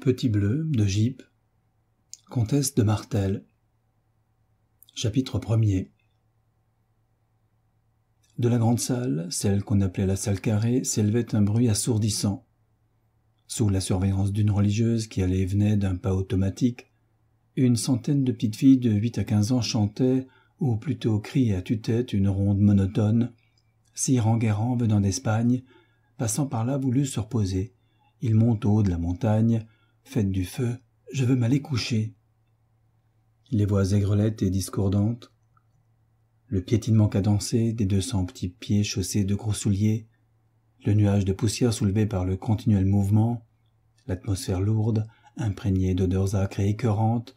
Petit Bleu de Gype, comtesse de Martel. Chapitre 1er. De la grande salle, celle qu'on appelait la salle carrée, s'élevait un bruit assourdissant. Sous la surveillance d'une religieuse qui allait et venait d'un pas automatique, une centaine de petites filles de 8 à 15 ans chantaient, ou plutôt criaient à tue-tête une ronde monotone. Sire Enguerrand, venant d'Espagne, passant par là, voulut se reposer. Il monte au haut de la montagne. Faites du feu, je veux m'aller coucher. Les voix aigrelettes et discordantes, le piétinement cadencé des 200 petits pieds chaussés de gros souliers, le nuage de poussière soulevé par le continuel mouvement, l'atmosphère lourde, imprégnée d'odeurs âcres et écœurantes,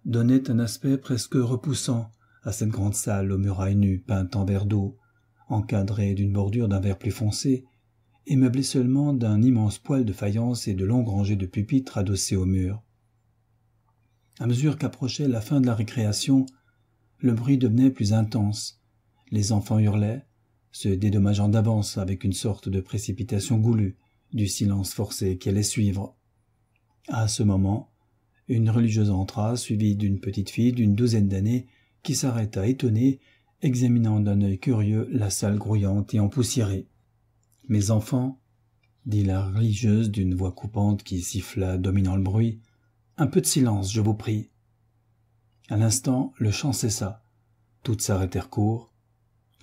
donnaient un aspect presque repoussant à cette grande salle aux murailles nues peintes en vert d'eau, encadrée d'une bordure d'un vert plus foncé, et meublée seulement d'un immense poêle de faïence et de longues rangées de pupitres adossés au mur. À mesure qu'approchait la fin de la récréation, le bruit devenait plus intense. Les enfants hurlaient, se dédommageant d'avance avec une sorte de précipitation goulue du silence forcé qui allait suivre. À ce moment, une religieuse entra, suivie d'une petite fille d'une 12aine d'années, qui s'arrêta étonnée, examinant d'un œil curieux la salle grouillante et empoussiérée. « Mes enfants, » dit la religieuse d'une voix coupante qui siffla, dominant le bruit, « un peu de silence, je vous prie. » À l'instant, le chant cessa. Toutes s'arrêtèrent court,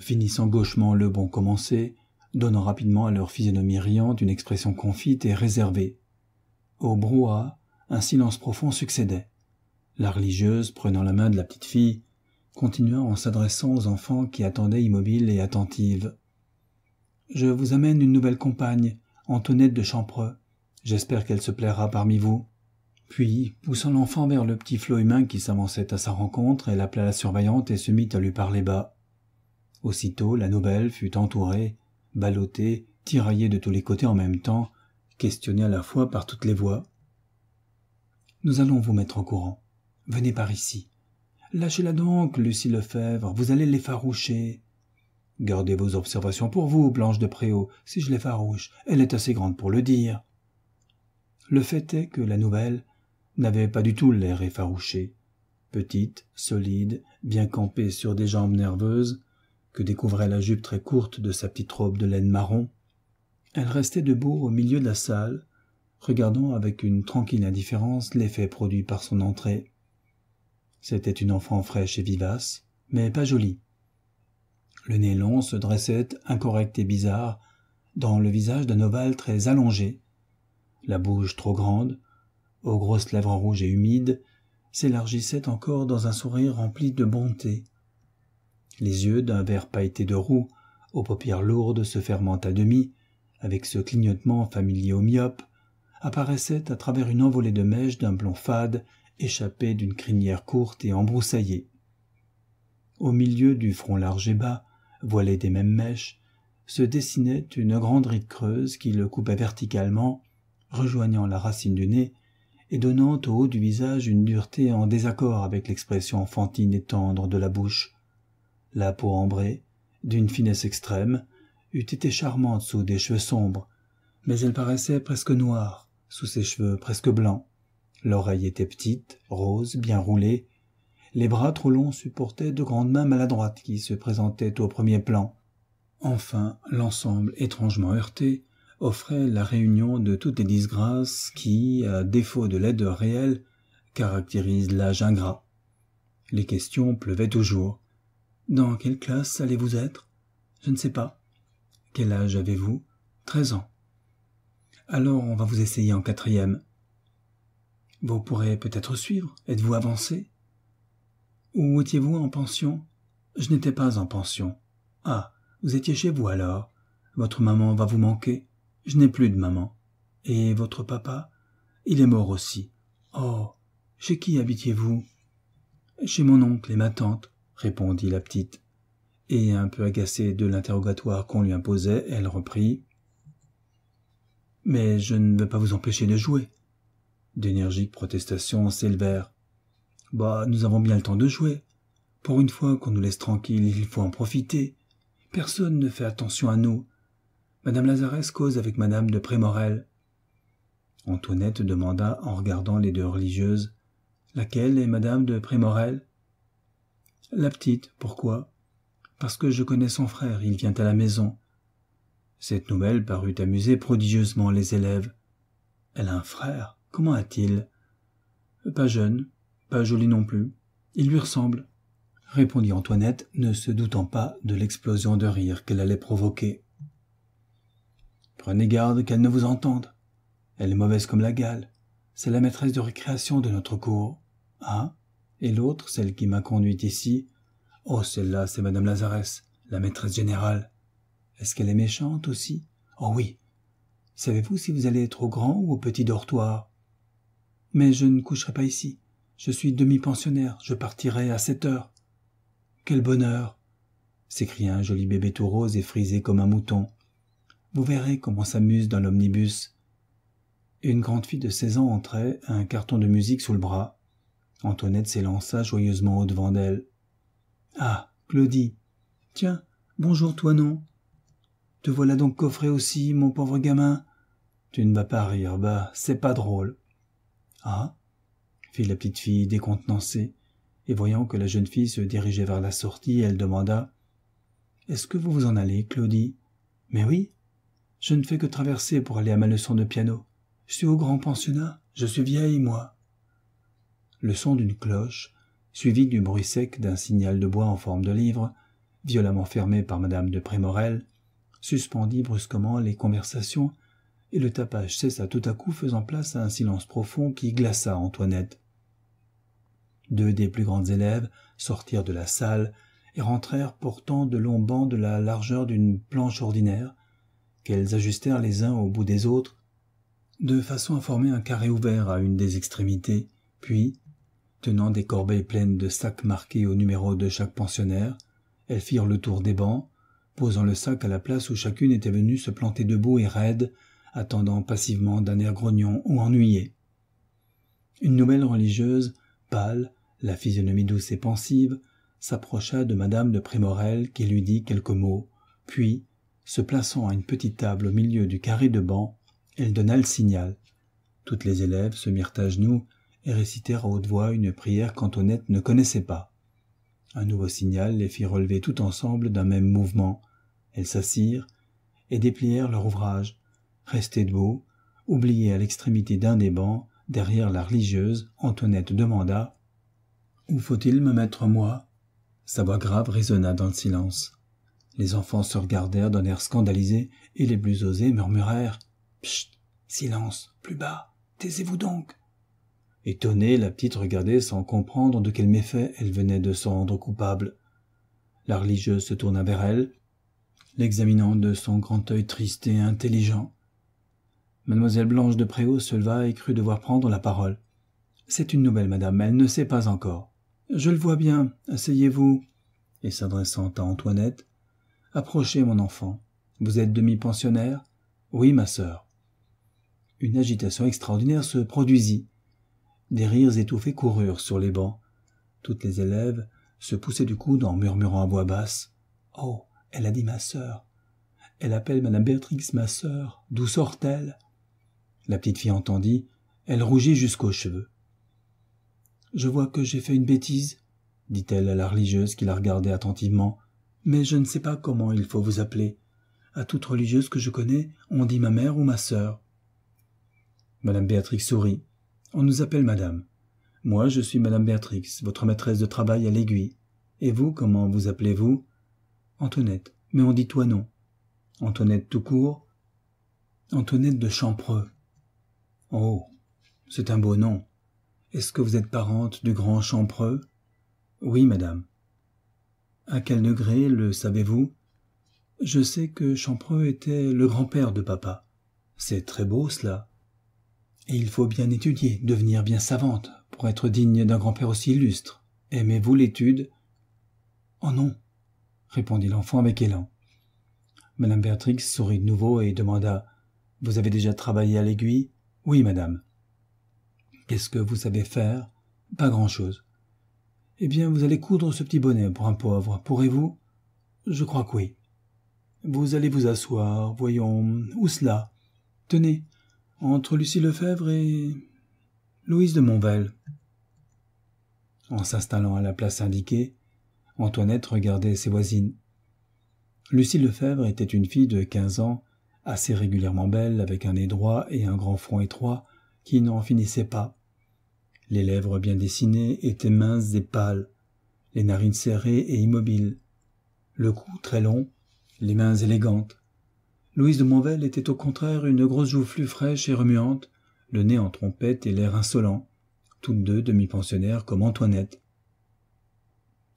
finissant gauchement le bon commencé, donnant rapidement à leur physionomie riante une expression confite et réservée. Au brouhaha, un silence profond succédait. La religieuse, prenant la main de la petite fille, continua en s'adressant aux enfants qui attendaient immobiles et attentives. « Je vous amène une nouvelle compagne, Antoinette de Champreux. J'espère qu'elle se plaira parmi vous. » Puis, poussant l'enfant vers le petit flot humain qui s'avançait à sa rencontre, elle appela la surveillante et se mit à lui parler bas. Aussitôt, la nouvelle fut entourée, ballottée, tiraillée de tous les côtés en même temps, questionnée à la fois par toutes les voix. « Nous allons vous mettre au courant. Venez par ici. Lâchez-la donc, Lucie Lefebvre, vous allez l'effaroucher. » « Gardez vos observations pour vous, Blanche de Préau, si je l'effarouche, elle est assez grande pour le dire. » Le fait est que la nouvelle n'avait pas du tout l'air effarouché. Petite, solide, bien campée sur des jambes nerveuses, que découvrait la jupe très courte de sa petite robe de laine marron, elle restait debout au milieu de la salle, regardant avec une tranquille indifférence l'effet produit par son entrée. C'était une enfant fraîche et vivace, mais pas jolie. Le nez long se dressait, incorrect et bizarre, dans le visage d'un ovale très allongé. La bouche trop grande, aux grosses lèvres rouges et humides, s'élargissait encore dans un sourire rempli de bonté. Les yeux d'un vert pailleté de roux, aux paupières lourdes se fermant à demi, avec ce clignotement familier aux myopes, apparaissaient à travers une envolée de mèches d'un blond fade, échappé d'une crinière courte et embroussaillée. Au milieu du front large et bas, voilé des mêmes mèches, se dessinait une grande ride creuse qui le coupait verticalement, rejoignant la racine du nez et donnant au haut du visage une dureté en désaccord avec l'expression enfantine et tendre de la bouche. La peau ambrée, d'une finesse extrême, eût été charmante sous des cheveux sombres, mais elle paraissait presque noire sous ses cheveux presque blancs. L'oreille était petite, rose, bien roulée. Les bras trop longs supportaient de grandes mains maladroites qui se présentaient au premier plan. Enfin, l'ensemble étrangement heurté offrait la réunion de toutes les disgrâces qui, à défaut de laideur réelle, caractérisent l'âge ingrat. Les questions pleuvaient toujours. « Dans quelle classe allez-vous être ? » ?»« Je ne sais pas. »« Quel âge avez-vous ? » ?»« 13 ans. »« Alors on va vous essayer en 4e. »« Vous pourrez peut-être suivre. Êtes-vous avancé ? » ?»« Où étiez-vous en pension ? » ?»« Je n'étais pas en pension. »« Ah, vous étiez chez vous alors. Votre maman va vous manquer. » »« Je n'ai plus de maman. »« Et votre papa ? » ?»« Il est mort aussi. »« Oh, chez qui habitiez-vous ? » ?»« Chez mon oncle et ma tante, » répondit la petite. Et un peu agacée de l'interrogatoire qu'on lui imposait, elle reprit. « Mais je ne veux pas vous empêcher de jouer. » D'énergiques protestations s'élevèrent. « Bah, nous avons bien le temps de jouer. Pour une fois qu'on nous laisse tranquilles, il faut en profiter. Personne ne fait attention à nous. Madame Lazarès cause avec Madame de Prémorel. » Antoinette demanda en regardant les deux religieuses. « Laquelle est madame de Prémorel ?»« La petite, pourquoi ?»« Parce que je connais son frère, il vient à la maison. » Cette nouvelle parut amuser prodigieusement les élèves. « Elle a un frère, comment a-t-il ?»« Pas jeune, pas joli non plus. Il lui ressemble. » répondit Antoinette, ne se doutant pas de l'explosion de rire qu'elle allait provoquer. « Prenez garde qu'elle ne vous entende. Elle est mauvaise comme la gale. C'est la maîtresse de récréation de notre cours. Ah, et l'autre, celle qui m'a conduite ici. Oh, celle-là, c'est madame Lazarès, la maîtresse générale. Est-ce qu'elle est méchante aussi? Oh oui. Savez-vous si vous allez être au grand ou au petit dortoir? Mais je ne coucherai pas ici. Je suis demi-pensionnaire, je partirai à 7 heures. Quel bonheur! S'écria un joli bébé tout rose et frisé comme un mouton. Vous verrez comment on s'amuse dans l'omnibus. Une grande fille de 16 ans entrait, un carton de musique sous le bras. Antoinette s'élança joyeusement au-devant d'elle. « Ah, Claudie! Tiens, bonjour toi non? Te voilà donc coffré aussi, mon pauvre gamin? Tu ne vas pas rire, bah, c'est pas drôle. »« Ah ?» fit la petite fille décontenancée, et voyant que la jeune fille se dirigeait vers la sortie, elle demanda. « Est-ce que vous vous en allez, Claudie? »« Mais oui, je ne fais que traverser pour aller à ma leçon de piano. Je suis au grand pensionnat, je suis vieille, moi. » Le son d'une cloche, suivi du bruit sec d'un signal de bois en forme de livre, violemment fermé par madame de Prémorel, suspendit brusquement les conversations, et le tapage cessa tout à coup, faisant place à un silence profond qui glaça Antoinette. Deux des plus grandes élèves sortirent de la salle et rentrèrent portant de longs bancs de la largeur d'une planche ordinaire, qu'elles ajustèrent les uns au bout des autres, de façon à former un carré ouvert à une des extrémités, puis, tenant des corbeilles pleines de sacs marqués au numéro de chaque pensionnaire, elles firent le tour des bancs, posant le sac à la place où chacune était venue se planter debout et raide, attendant passivement d'un air grognon ou ennuyé. Une nouvelle religieuse, pâle, la physionomie douce et pensive, s'approcha de madame de Prémorel qui lui dit quelques mots, puis, se plaçant à une petite table au milieu du carré de bancs, elle donna le signal. Toutes les élèves se mirent à genoux et récitèrent à haute voix une prière qu'Antoinette ne connaissait pas. Un nouveau signal les fit relever tout ensemble d'un même mouvement. Elles s'assirent et déplièrent leur ouvrage, restées debout, oubliées à l'extrémité d'un des bancs, derrière la religieuse. Antoinette demanda « Où faut-il me mettre, moi ?» Sa voix grave résonna dans le silence. Les enfants se regardèrent d'un air scandalisé et les plus osés murmurèrent « Psst, silence, plus bas, taisez-vous donc !» Étonnée, la petite regardait sans comprendre de quel méfait elle venait de se rendre coupable. La religieuse se tourna vers elle, l'examinant de son grand œil triste et intelligent. Mademoiselle Blanche de Préaux se leva et crut devoir prendre la parole. « C'est une nouvelle, madame, elle ne sait pas encore. »« Je le vois bien, asseyez-vous. » Et s'adressant à Antoinette, « Approchez, mon enfant. Vous êtes demi-pensionnaire ?»« Oui, ma sœur. » Une agitation extraordinaire se produisit. Des rires étouffés coururent sur les bancs. Toutes les élèves se poussaient du coude en murmurant à voix basse. « Oh, elle a dit ma sœur. Elle appelle madame Béatrix ma sœur. D'où sort-elle » La petite fille entendit. Elle rougit jusqu'aux cheveux. « Je vois que j'ai fait une bêtise, » dit-elle à la religieuse qui la regardait attentivement. « Mais je ne sais pas comment il faut vous appeler. À toute religieuse que je connais, on dit ma mère ou ma sœur. » Madame Béatrix sourit. « On nous appelle madame. Moi, je suis madame Béatrix, votre maîtresse de travail à l'Aiguille. Et vous, comment vous appelez-vous ?»« Antoinette, mais on dit toi non. »« Antoinette tout court ?»« Antoinette de Champreux. »« Oh, c'est un beau nom. Est-ce que vous êtes parente du grand Champreux ?»« Oui, madame. »« À quel degré le savez-vous ?»« Je sais que Champreux était le grand-père de papa. C'est très beau, cela. Et il faut bien étudier, devenir bien savante, pour être digne d'un grand-père aussi illustre. Aimez-vous l'étude ?»« Oh non !» répondit l'enfant avec élan. Madame Béatrix sourit de nouveau et demanda « Vous avez déjà travaillé à l'Aiguille ?»« Oui, madame. »« Qu'est-ce que vous savez faire ?»« Pas grand-chose. »« Eh bien, vous allez coudre ce petit bonnet pour un pauvre, pourrez-vous ?»« Je crois que oui. »« Vous allez vous asseoir, voyons, où cela ? Tenez, entre Lucie Lefebvre et Louise de Monvel. En s'installant à la place indiquée, Antoinette regardait ses voisines. Lucie Lefebvre était une fille de 15 ans, assez régulièrement belle, avec un nez droit et un grand front étroit qui n'en finissait pas. Les lèvres bien dessinées étaient minces et pâles, les narines serrées et immobiles, le cou très long, les mains élégantes. Louise de Monvel était au contraire une grosse joufflue fraîche et remuante, le nez en trompette et l'air insolent, toutes deux demi-pensionnaires comme Antoinette.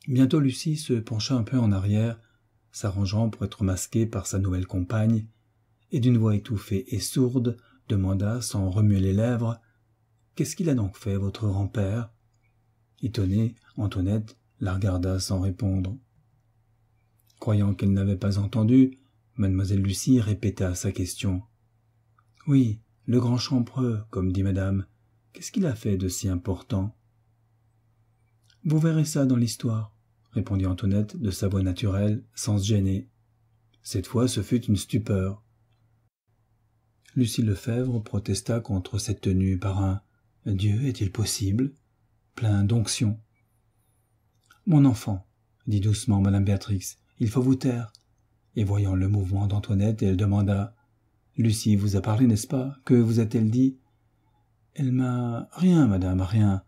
Bientôt Lucie se pencha un peu en arrière, s'arrangeant pour être masquée par sa nouvelle compagne, et d'une voix étouffée et sourde demanda sans remuer les lèvres « Qu'est-ce qu'il a donc fait, votre grand-père » Étonnée, Antoinette la regarda sans répondre. Croyant qu'elle n'avait pas entendu, mademoiselle Lucie répéta sa question. « Oui, le grand Champreux, comme dit madame. Qu'est-ce qu'il a fait de si important ?»« Vous verrez ça dans l'histoire, » répondit Antoinette de sa voix naturelle, sans se gêner. Cette fois, ce fut une stupeur. Lucie Lefebvre protesta contre cette tenue par un « Dieu, est-il possible ?» plein d'onction. « Mon enfant, » dit doucement madame Béatrix, « il faut vous taire. » Et voyant le mouvement d'Antoinette, elle demanda « Lucie vous a parlé, n'est-ce pas? Que vous a-t-elle dit ?»« Elle m'a... Rien, madame, rien, »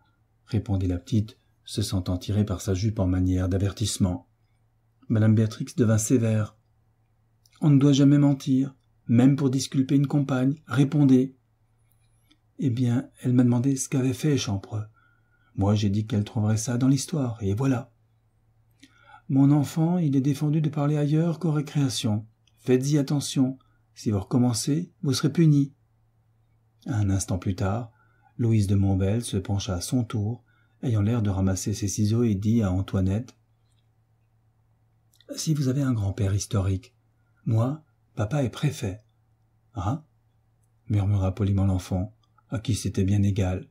répondit la petite, se sentant tirée par sa jupe en manière d'avertissement. Madame Béatrix devint sévère. « On ne doit jamais mentir, même pour disculper une compagne. Répondez. » Eh bien, elle m'a demandé ce qu'avait fait Champreux. Moi, j'ai dit qu'elle trouverait ça dans l'histoire, et voilà. Mon enfant, il est défendu de parler ailleurs qu'aux récréations. Faites-y attention. Si vous recommencez, vous serez puni. Un instant plus tard, Louise de Monvel se pencha à son tour, ayant l'air de ramasser ses ciseaux, et dit à Antoinette « Si vous avez un grand-père historique, moi, papa est préfet. »« Ah » murmura poliment l'enfant, à qui c'était bien égal.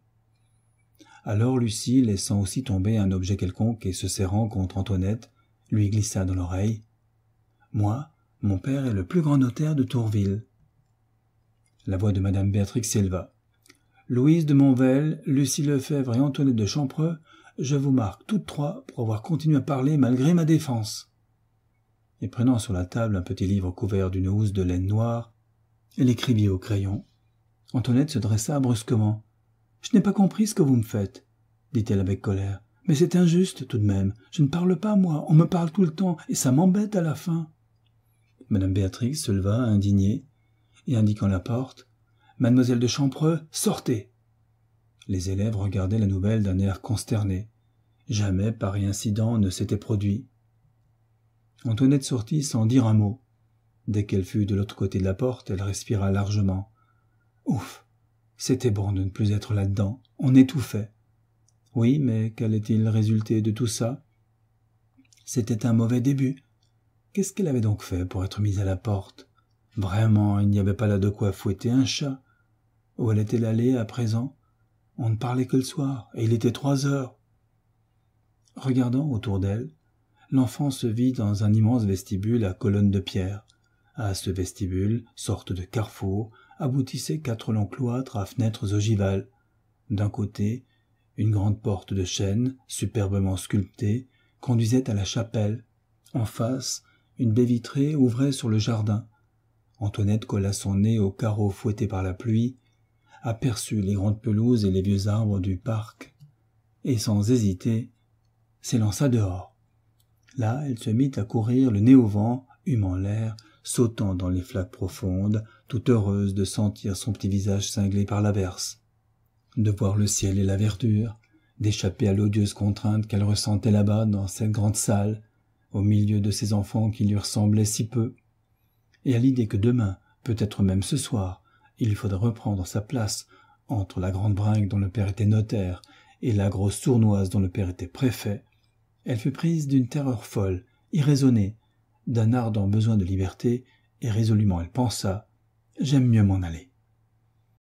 Alors Lucie, laissant aussi tomber un objet quelconque et se serrant contre Antoinette, lui glissa dans l'oreille « Moi, mon père est le plus grand notaire de Tourville. » La voix de madame Béatrix s'éleva. « Louise de Monvel, Lucie Lefebvre et Antoinette de Champreux, je vous marque toutes trois pour avoir continué à parler malgré ma défense. » Et prenant sur la table un petit livre couvert d'une housse de laine noire, elle écrivit au crayon. Antoinette se dressa brusquement. « Je n'ai pas compris ce que vous me faites, » dit-elle avec colère. « Mais c'est injuste tout de même. Je ne parle pas, moi. On me parle tout le temps, et ça m'embête à la fin. » Madame Béatrix se leva, indignée, et indiquant la porte, « Mademoiselle de Champreux, sortez !» Les élèves regardaient la nouvelle d'un air consterné. Jamais pareil incident ne s'était produit. Antoinette sortit sans dire un mot. Dès qu'elle fut de l'autre côté de la porte, elle respira largement. Ouf, c'était bon de ne plus être là-dedans, on étouffait. Oui, mais quel est-il résulté de tout ça? C'était un mauvais début. Qu'est-ce qu'elle avait donc fait pour être mise à la porte? Vraiment, il n'y avait pas là de quoi fouetter un chat. Où elle était allée à présent? On ne parlait que le soir, et il était 3 heures. Regardant autour d'elle, l'enfant se vit dans un immense vestibule à colonnes de pierre. À ce vestibule, sorte de carrefour, aboutissaient 4 longs cloîtres à fenêtres ogivales. D'un côté, une grande porte de chêne, superbement sculptée, conduisait à la chapelle. En face, une baie vitrée ouvrait sur le jardin. Antoinette colla son nez aux carreaux fouettés par la pluie, aperçut les grandes pelouses et les vieux arbres du parc, et sans hésiter, s'élança dehors. Là, elle se mit à courir le nez au vent, humant l'air, sautant dans les flaques profondes, toute heureuse de sentir son petit visage cinglé par l'averse, de voir le ciel et la verdure, d'échapper à l'odieuse contrainte qu'elle ressentait là-bas dans cette grande salle, au milieu de ces enfants qui lui ressemblaient si peu, et à l'idée que demain, peut-être même ce soir, il faudrait reprendre sa place entre la grande bringue dont le père était notaire et la grosse sournoise dont le père était préfet, elle fut prise d'une terreur folle, irraisonnée, d'un ardent besoin de liberté, et résolument elle pensa « J'aime mieux m'en aller. »